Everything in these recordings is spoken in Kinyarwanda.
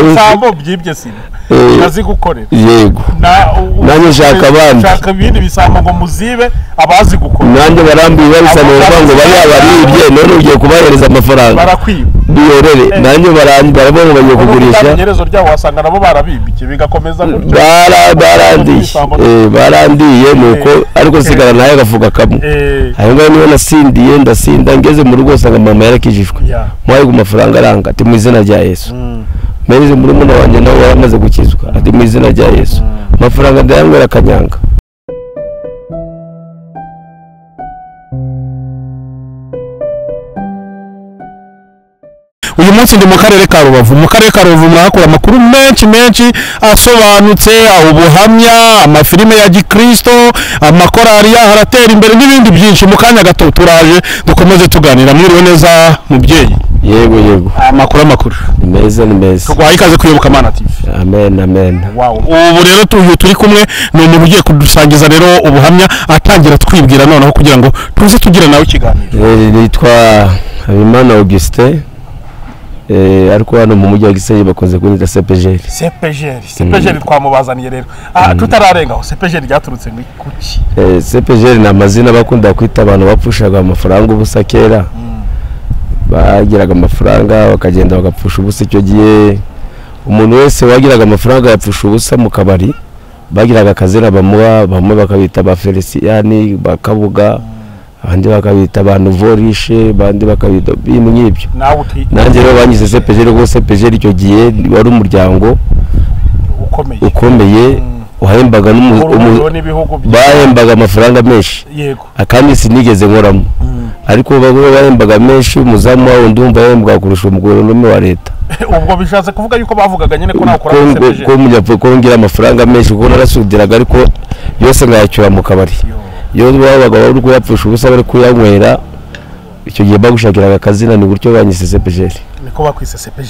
ibisambo byibye sima yazi gukorera yego nanjye shaka abandi shaka ibindi bisambo ngo muzibe abazi gukora nanjye barambiye babisanura ngo bari abaribye none ugiye kubahereza amafaranga barakwiba biyorere nanjye barambara bo bagiye kugurisha ngerezo ryawo wasanga nabo barabibike bigakomeza barandiye nuko ariko sigara naye gafuka kamwe ayo ngano niyo nasindiye ndasinda ngeze mu rugo sanga mama yarakijijwe mwaye ku mafaranga aranga ati mu izina rya Yesu meze muri muna wanjye nawe yaramaze gukizwa ati mu izina rya Yesu amafaranga ndayangwera kanyanga uyu munsi ndi mu karere ka Rubavu mwakora amakuru menshi asobanutse ubuhamya amafilime ya gikristo amakorari yaharatera imbere n'ibindi byinshi mu kanya gato turaje dukomeze tuganira mwiriwe neza mubyeyi yego amakuru meza tugwaye ikaze kuyoboka Mana TV amen wow ubu rero turi kumwe no mu ugiye kudusangiza rero ubuhamya atangira twibwira noneho kugira ngo tuze tugira nawe ikiganiro nitwa Habimana Augustin ariko hano mu mujyi wa Gisenyi bakoze kuri Cepgr twamubazaniye rero tutararengaho Cepgr ryaturutse kuki Cepgr na amazina bakunda kwita abantu bapfushaga amafaranga ubusa kera bagiraga amafaranga bakagenda bagapfusha ubusa icyo gihe umuntu wese wagiraga amafaranga yapfusha ubusa mu kabari bagiraga akazina bamuha bamwe bakabita ba Felicien bakabuga abandi bakabita abantu vorishe bandi bakabita ibintu nk'ibyo nanjye rero banyize Cepgr rwose Cepgr icyo gihe wari umuryango ukomeye uhembaga bahembaga amafaranga menshi akandi sinigeze nkoramo ariko bagwe bahembaga menshi umuzamu wawo ndumva yahembwa kurusha umugore wa leta ubwo bishatse kuvuga yuko bavugaga nyine ko nakora Cepgr ko mujya kongera amafaranga menshi kuko narasudiraga ariko yose ngayacyura mu kabari yo babaga bari kuyapfusha ubusa bari kuyanywera icyo gihe bagushakiraga akazina ni gutyo banyise Cepgr niko bakwise Cepgr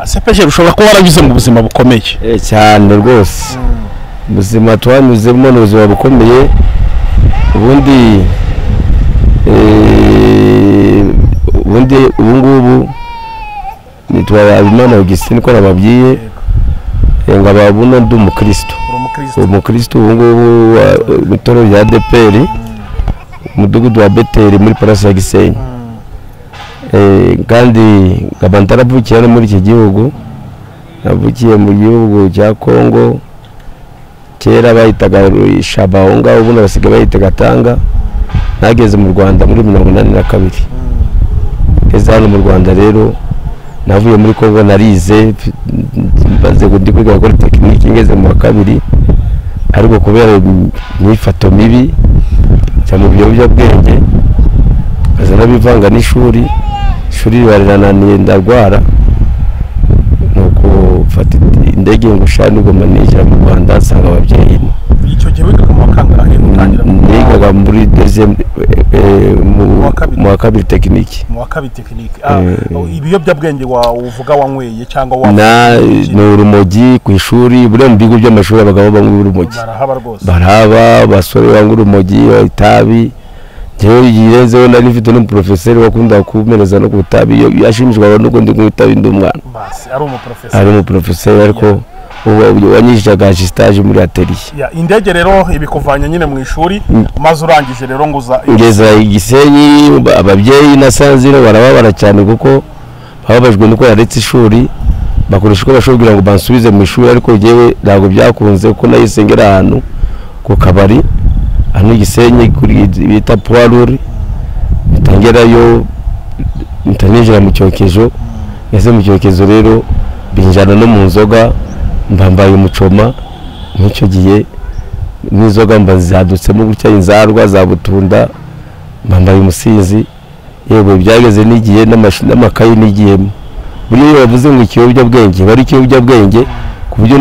Cepgr ushobora kuba waragize mu buzima bukomeye cyane rwose ubuzima twanyuzemo n'ubuzima bukomeye ubundi ubungubu nitwa Habimana Augustin ko nababwiye ngaba buno ndi umukristo ubungubu mitoro ya ADPR umudugudu wa Beteri muri Parasi ya Gisenyi kandi ngaba ntaravukiye muri iki gihugu navukiye mu gihugu cya Kongo kera bayitaga Shabahonga ubu nabasigaye bayitaga Tanga nageze mu Rwanda muri 1982 heza hano mu Rwanda rero navuye muri Kongo narize baze ndi kwiga kuri tekiniki ngeze mu kabiri ariko kubera nifato mibi cyane biyobyabwenge azana bivanga n'ishuri barananiye ndarwara nuko fata indege ngushani ngo manejera mu Rwanda nsanga ababyeyi icyo gihe wigaga mu kangahe mutangira nigaga muri deuxième mu kabiri tekiniki ibiyobyabwenge uvuga wanyweye cyangwa ni urumogi ku ishuri buri mu bigo by'amashuri abagabo banywa urumogi barahaba basore banywa urumogi itabi jewe yirezeho nari mfite n'umuprofeseri wakunda kumereza no kutabi yashimishwa abantu ngo ndi kwitabi ndumwana ari umuprofeseri ariko ubu wanyishaga stage muri atelier indege rero ibikuvanya nyine mu ishuri maze urangije rero ngeza Gisenyi ababyeyi nasanzire barababara cyane kuko babajwe nuko yaretse ishuri bakoresha uko bashobora ngo bansubize mu ishuri ariko jewe ntabwo byakunze kuko nayisengera ahantu ku kabari hano Gisenyi kuri bita poiruri bitangerayo mitanejera mu cyokezo ngeze mu cyokezo rero binjana no mu nzoga mbambaye umucoma n'icyo gihe n'inzoga mbazadutsemo gutya inzarwa za butunda mbambaye umusizi yego byageze n'igihe n'amakayi n'igiyemo buriya bavuze ngo ikiyobyabwenge bari ikiyobyabwenge ku buryo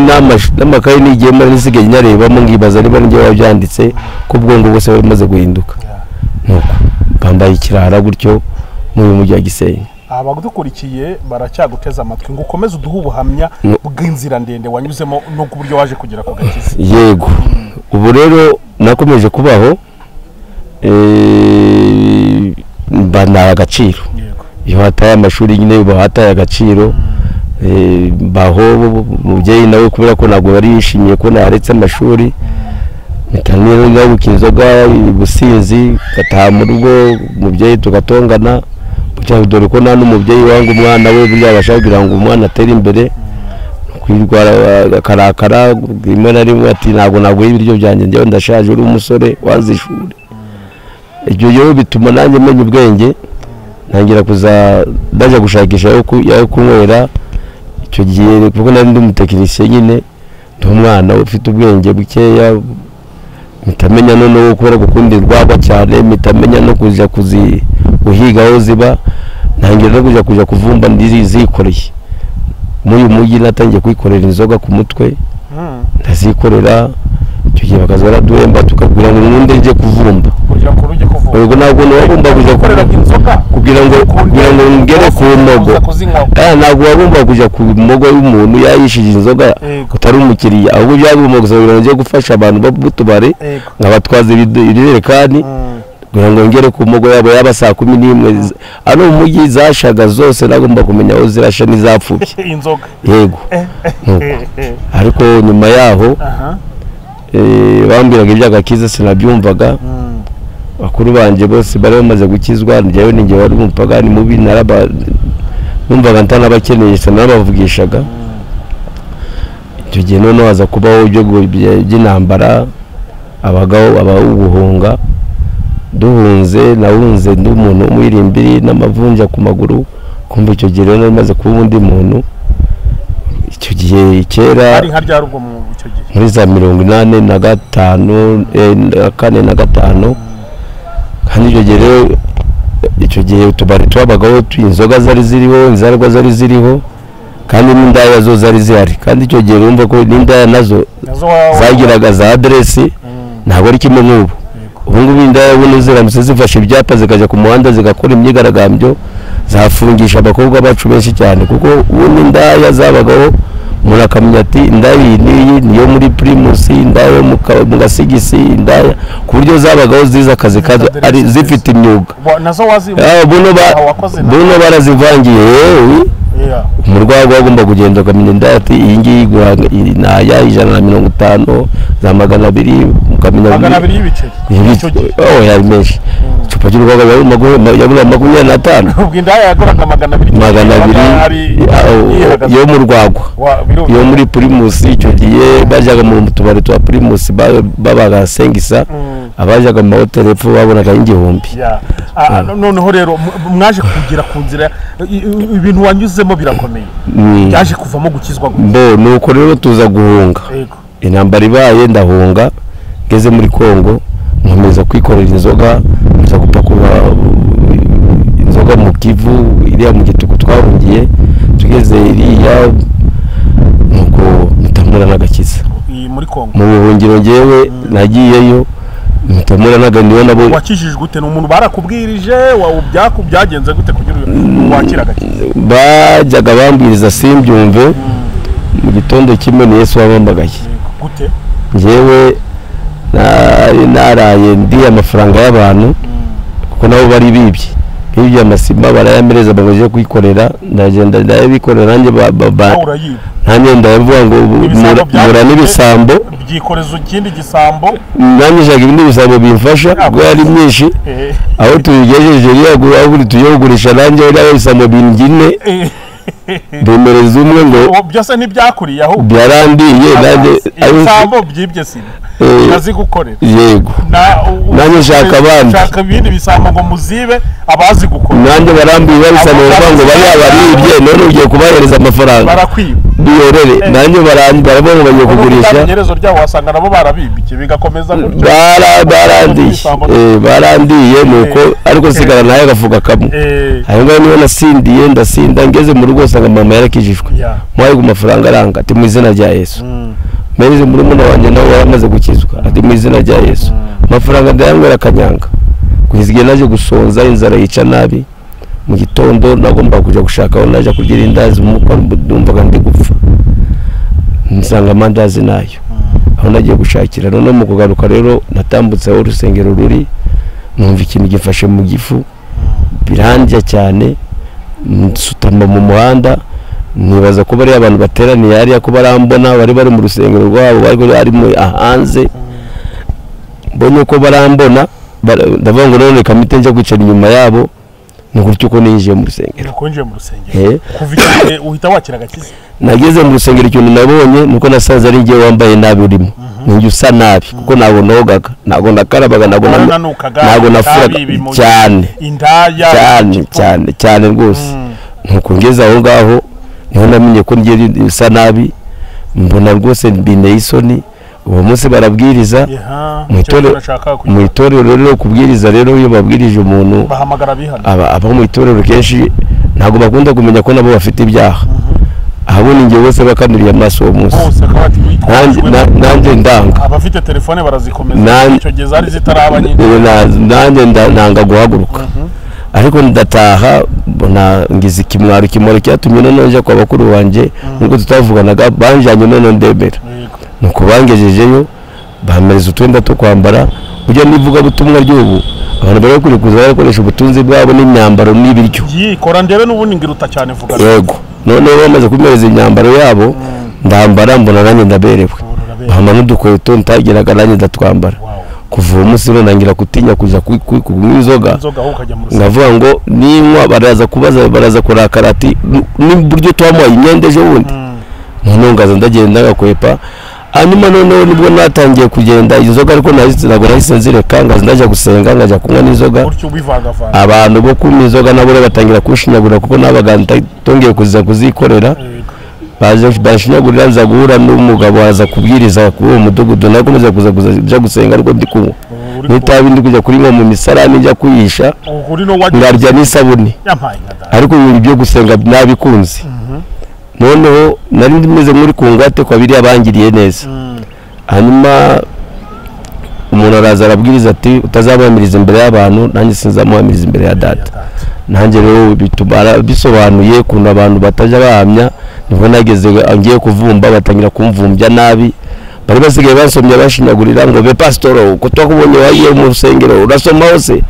n'amakayi n'igiyemo n'isigaye nyarebamo ngibaza niba njye wabyanditse ko ubwongo bwose bumaze guhinduka nuko mbambaye ikirara gutyo mu mujyi wa Gisenyi abagukurikiye baracyaguteza amatwi ngo ukomeze uduhe ubuhamya bw'inzira ndende wanyuzemo no ku buryo waje kugera ku gakiza yego ubu rero nakomeje kubaho mbana agaciro iyo hataye amashuri nyine uba hataye agaciro baho umubyeyi nawe kubera ko ntabwo bari yishimiye ko naretse amashuri mitaniro ngabuka inzoga ubusinzi gataha mu rugo umubyeyi tugatongana cyangwa dore ko nta n'umubyeyi wanga umwana we burya bashaka kugira ngo umwana atere imbere kwirwara karakara rimwe na rimwe ati ntabwo ibiryo byanjye njyewe ndashaje uri umusore wazi ishuri ibyo rero bituma nanjye menya ubwenge ntangira kuza ndaje gushakisha yo kunywera icyo gihe kuko nari ndi umutekinisiye nyine ndi umwana ufite ubwenge bukeya mitamenya no kubera gukunda irwagwa cyane mitamenya no kuja uhiga aho ziba ntangira no kuja kuvumba ndizikoreye muri mujyi natangiye kwikorera inzoga ku mutwe ndazikorera icyo gihe bakaza baraduhemba tukabwira ngo mwende nje kuvumba ubwo ntabwo wagomba kuja gukorera inzoga kugira ngo ngere ku mogo ntabwo wagomba kuja ku mogo y'umuntu yayishije inzoga utari umukiriya ahubwo byagomba gusabira nje gufasha abantu b'utubare nkabatwaza ibirerekani kugira ngo ngere ku mogo yabo yaba saa 11 ano umujyi zashaga zose nagomba kumenya aho zirasha n'izapfubye inzoga yego ariko nyuma yaho bambiraga iby'agakiza sinabyumvaga bakuru banje bose bari bamaze gukizwa njyewe ninjye wari umupagani mubi numvaga ntanabakeneye sanabavugishaga icyo gihe none haza kubaho ibyo by'intambara abagaho guhunga duhunze nahunze ndi umuntu umwirimbiri n'amavunja ku maguru kumva icyo gihe rero maze kuba undi muntu icyo gihe kera ari harya rugo mu icyo gihe muri za 45 kandi icyo gihe utubari twabagaho inzoga zari ziriho inzarwa zari ziriho kandi n'indaya zo zari zihari kandi icyo gihe urumva ko n'indaya nazo zagiraga za adresse ntabwo ari kimwe n'ubu ubungubu indaya ubu ziramutse zifashe ibyapa zikajya ku muhanda zigakora imyigaragambyo zafungisha abakobwa bacu benshi cyane kuko ubu indaya zabagaho umuntu akamenya ati indaya iyi niyo muri Primus indaya mu Gasigisi indaya ku buryo zabagaho ziza akazi kazo ari zifite imyuga nazo wazi buno barazivangiye umurwayi agomba kugenda akamenya indaya ati iyi ngiyi naya 150 za 200 mukamenya 200 y'ibiceri yari menshi cupa cy'urwagwa yabura 25 ubwo indaya yagoraga 200 yo mu rwagwa yo muri Primus icyo gihe bajyaga mu tubari twa Primus babaga sengisa abajaga mu hotel epfo babonaga igihumbi noneho rero mwaje kugira ku nzira ibintu wanyuzemo birakomeye yaje kuvamo gukizwa nuko rero tuza guhunga intambara ibaye ndahunga ngeze muri Kongo nkomeza kwikorera inzoga nza gupakura inzoga mu Kivu iriya mu gituku twahungiye tugeze iriya nuko mutamura n'agakiza muri Kongo mu buhungiro ngewe nagiyeyo mutamura n'aganiyo nabo wakijijwe gute n'umuntu barakubwirije byagenze gute kugira wakira agakiza bajyaga bambwiriza simbyumve mu gitondo kimwe ni Yesu wabambagaye gute ngewe naraye ndi amafaranga y'abantu kuko nabo bari bibye amasima barayamereza bagoje kwikorera ndagenda ndabikorera nanjye nanjye ndavuga ngo mura n'ibisambo byikoreza ikindi gisambo nanjye shaka ibindi bisambo bimfasha ngo yari myinshi aho tuyigejeje aho tuyogurisha nanjye ari bisambo bingine bemereza umwe ngo byose ntibyakuriye aho byarandiye nanjye ibisambo byibye sina yazi gukorera yego nanjye shaka abandi shaka ibindi bisambo ngo muzibe abazi gukorera nanjye barambiye babisambo ngo bari abaribye none ugiye kubahereza amafaranga barakwiba biyorere nanjye barabona bagiye kugurisha nyerezo ryabo wasanga nabo barabibike bigakomeza barandiye nuko ariko sigara naye agafuka kamwe ayo ngayo niyo nasindiye ndasinda ngeze mu rugo sanga mama yarakijijwe mwaye ku mafaranga aranga ati mu izina rya Yesu meze muri muna wanjye nawe yaramaze gukizwa ati mu izina rya Yesu amafaranga ndayanywera kanyanga kwizigiye naje gusonza inzara yica nabi mu gitondo nagomba kuja gushaka aho naje kugira indazi umuko ndumvaga ndi gupfa nsanga amandazi nayo aho nagiye gushakira none mu kugaruka rero natambutse aho urusengero ruri numva ikintu gifashe mu gifu birandya cyane nsutama mu muhanda nibaza ko bari abantu bateraniye hariya ko barambona bari mu rusengero rwabo bari mu hanze mbonye ko barambona ndavuga ngo none kamite nje kwicara inyuma yabo ni gutyo ko ninjiye mu rusengero kuva igihe uhita wakira agakiza nageze mu rusengero ikintu nabonye nuko nasanze ari ngiye wambaye nabi urimo ninjye usa nabi kuko ntabwo nogaga ntabwo nakarabaga ntabwo nafuraga cyane cyane rwose nuko ngeze aho ngaho niho namenye ko ngiye usa nabi mbona rwose mbineye isoni uwo munsi barabwiriza mu itorero rero kubwiriza rero iyo babwirije umuntu bahamagara bihana aba mu itorero kenshi ntabwo bakunda kumenya ko nabo bafite ibyaha aho ninjye wese bakanuriye amaso uwo munsi nanjye ndanga abafite telefone barazikomeza icyo gihe zari zitaraba nanjye ndanga guhaguruka ariko ndataha mbona ngize ikimwaro cyatumye none nje kwa bakuru banje nkuko tutavuganaga banjanye none ndemera nuko bangejejeyo bamereza utwenda two kwambara ujya nivuga butumwa ry'ubu abantu bari kuri kuza bakoresha ubutunzi bwabo n'imyambaro n'ibiryo yikora ndebe n'ubundi ngiruta cyane vuga yego none bamaze kumereza imyambaro yabo ndambara mbona nanjye ndaberewe bahama n'udukweto ntagiraga nanjye ndatwambara kuva uwo munsi rero nangira kutinya kuja kunywa inzoga ngavuga ngo ninywa baraza kurakara ati n'uburyo twamuhaye imyenda ejo bundi none ngaza ndagenda ngakwepa hanyuma noneho nibwo natangiye kugenda inzoga ariko ntabwo nahise nzireka ngaza ndajya gusenga ngajya kunywa n'inzoga abantu bo kunywa inzoga nabo batangira kushinyagura kuko nabaga tongeye kuzikorera bashinyagurira nza guhura n'umugabo aza kubwiriza kuri uwo mudugudu nakomeza kuza gusenga ariko ndi kunywa n'itabi ndi kujya kuri nko mu misarani njya kuyisha ngarya n'isabuni ariko ibintu byo gusenga nabikunze noneho nari ndimeze muri kungwate kwa biriya bangiriye neza hanyuma umuntu araza arabwiriza ati utazamwamiriza imbere y'abantu nanjye sinzamwamiriza imbere ya data nanjye rero bituma bisobanuye ukuntu abantu batajya bahamya nibwo nageze ngiye kuvumba batangira kumvumbya nabi bari basigaye basomye bashinyagurira ngo be pasitoro uko twakubonye wagiye mu rusengero urasoma hose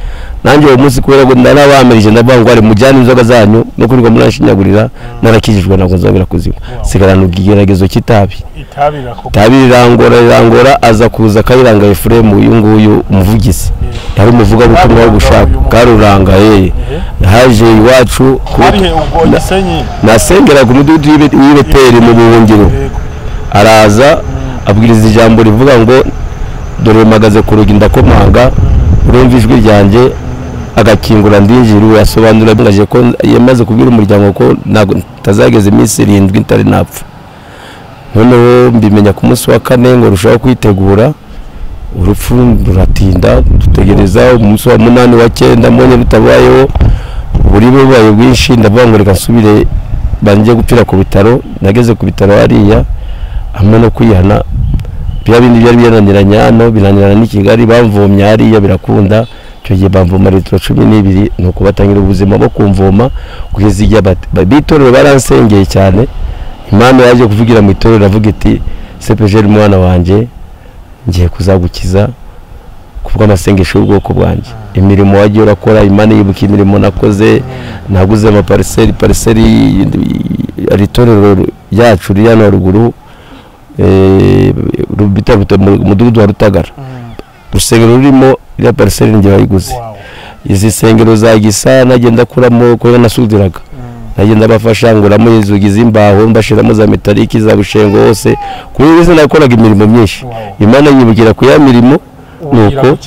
nanjye uwo munsi kubera ngo narabamirije ndavuga ngo ari mujyane inzoga zanyu no kuri ngo murashinyagurira narakijijwe ntabwo nzabira kuzinywa sigarana ubwigeragezo cy'itabi itabi rirangora aza kuza kayiranga Efuremu uyu nguyu umuvugizi yari umuvuga butumwa wo gushaka karuranga haje iwacu nasengera ku mudugudu y'ibeteri mu buhungiro araza abwiriza ijambo rivuga ngo dore magaze ku rugi ndakomanga urumva ijwi ryanjye agakingura ndinjira yasobanura ngaje ko yamaze kubwira umuryango ko tazageze iminsi 7 ntari napfa noneho mbimenya ku munsi wa 4 ngo rushaho kwitegura urupfu ruratinda dutegereza umunsi wa 8 wa 9 mbonye bitabayeho buri bubaye bwinshi ndavuga ngo reka nsubire banje gupfira ku bitaro nageze ku bitaro hariya hamwe no kwihana bya bindi byari byananiranye hano biranirana n'I Kigali bamvomye hariya birakunda cyo gihe bamvoma litiro 12 nuko batangira ubuzima bwo kumvoma kugeza igihe bitorero baransengeye cyane Imana yaje kuvugira mu itorero avuga iti Cepgr mwana wanje ngiye kuzagukiza kubwo amasengesho y'ubwoko bwanjye imirimo wagiye urakora Imana yibuka imirimo nakoze naguze ama parcelle aritorero yacu riyano ruguru rubita mudugudu wa Rutagara rusengero rurimo ya parcelle ngiye bayiguze izi sengero za gisa nagenda kuramo ko nasudiraga nagenda bafasha nguramo inzugi z'imbaho mbashiramo za metaliki za bushengo hose kuri bize nakoraga imirimo myinshi Imana yibukira ku ya mirimo nuko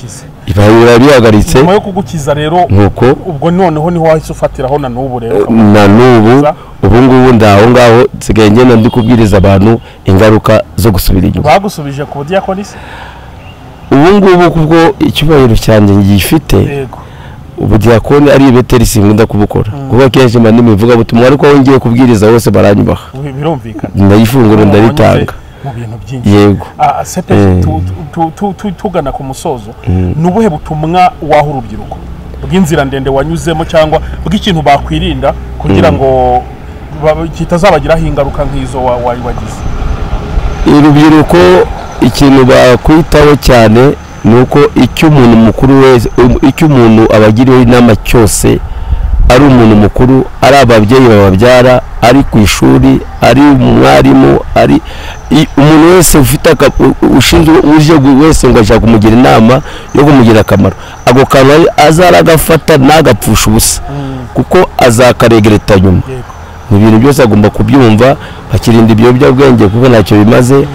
ibayura bihagaritse nyuma yo kugukiza rero nuko ubwo noneho niho wahise ufatiraho na n'ubu rero na n'ubu ubu ngubu ndaho ngaho nsigaye ngenda ndi kubwiriza abantu ingaruka zo gusubira inyuma bagusubije ku diakonisi ubu ngubu kubwo icyubahiro cyanjye ngifite ubu diakoni ari beteri sinkunda kubukora kuba kenshi mani mivuga butumwa ariko wongeye kubwiriza hose baranyubaha birumvikana ndayifungura ndaritanga mu bintu byinshi yego tugana ku musozo nubuhe butumwa waho urubyiruko bw'inzira ndende wanyuzemo cyangwa bw'ikintu bakwirinda kugira ngo kitazabagiraho ingaruka nk'izo wagize urubyiruko ikintu bakwitaho cyane nuko icyo umuntu mukuru wese icyo umuntu abagiriwe inama cyose ari umuntu mukuru, ari ababyeyi bababyara, ari ku ishuri, ari umwarimu, ari umuntu wese ufite ushinzwe uje wese ngo ashaka kumugira inama yo kumugira akamaro. Ako kantu azaragafata nagapfusha ubusa kuko azakaregereta nyuma. Ibintu byose agomba kubyumva, bakirinda ibiyobyabwenge kuko ntacyo bimaze,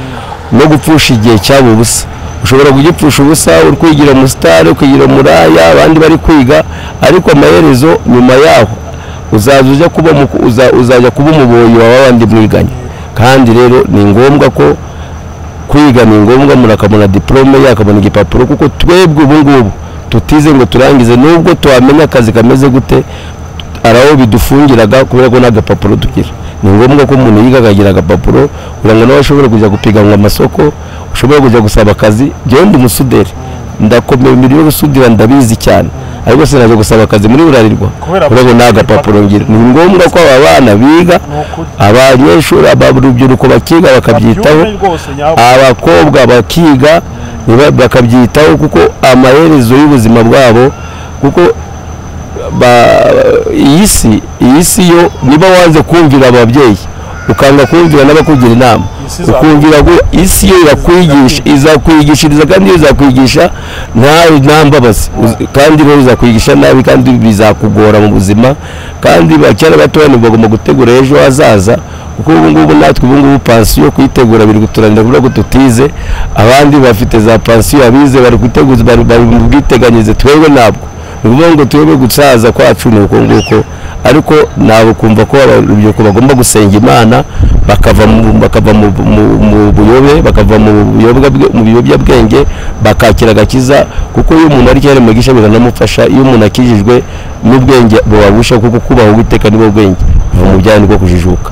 no gupfusha igihe cyabo ubusa. Ushobora kugipfusha ubusa uri kwigira mu sitari, ukigira muraya, abandi bari kwiga, ariko amaherezo nyuma yaho uzajya kuba umuboyi w'abandi mwiganye. Kandi rero ni ngombwa ko kwiga, ni ngombwa murakabona diplome yakabona igipapuro, kuko twebwe ubu ngubu tutize ngo turangize, nubwo tuamenya akazi kameze gute araho bidufungiraga kubera ko n'agapapuro tugira. Ni ngombwa ko umuntu yiga akagira agapapuro kugira ngo nawe ashobore kujya gupiganwa amasoko, ushobora kujya gusaba akazi. Jewe ndi umusuderi, ndakomeye imirimo yo gusudira ndabizi cyane, ariko sinaje gusaba akazi muri Burarirwa kubera ko n'agapapuro ngira. Ni ngombwa ko aba bana biga, abanyeshuri urubyiruko bakiga bakabyitaho, abakobwa bakiga bakabyitaho, kuko amaherezo y'ubuzima bwabo, kuko iyi si yo niba wanze kumvira ababyeyi ukanga kumvira n'abakugira inama, ukumvira ngo isi yo irakwigisha, izakwigishiriza kandi izakwigisha nta mbabazi, kandi rero izakwigisha nabi kandi bizakugora mu buzima. Kandi bacyara batoya bagomba gutegura ejo hazaza, kuko ubu ngubu natwe ubu ngubu pansiyo kuyitegura biri guturanira kuvuga ko tutize. Abandi bafite za pansiyo, abize bari guteguza, bari mu bwiteganyirize, twebwe ntabwo. Uvuga ngo twebwe gusaza kwacu ni uko nguko, ariko nabo kumva ko urubyiruko bagomba gusenga Imana, bakava mu buyobe, bakava mu biyobyabwenge, bakakira agakiza, kuko iyo umuntu ari cyane mugisha biranamufasha. Iyo umuntu akijijwe n'ubwenge bwabusha, kuko kubaho Uwiteka nibo bwenge mu byane bwo kujijuka.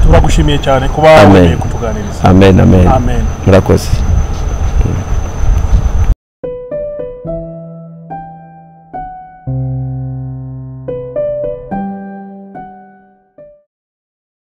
Turagushimiye cyane kuba wemeye kutuganiriza. Amen. Murakoze.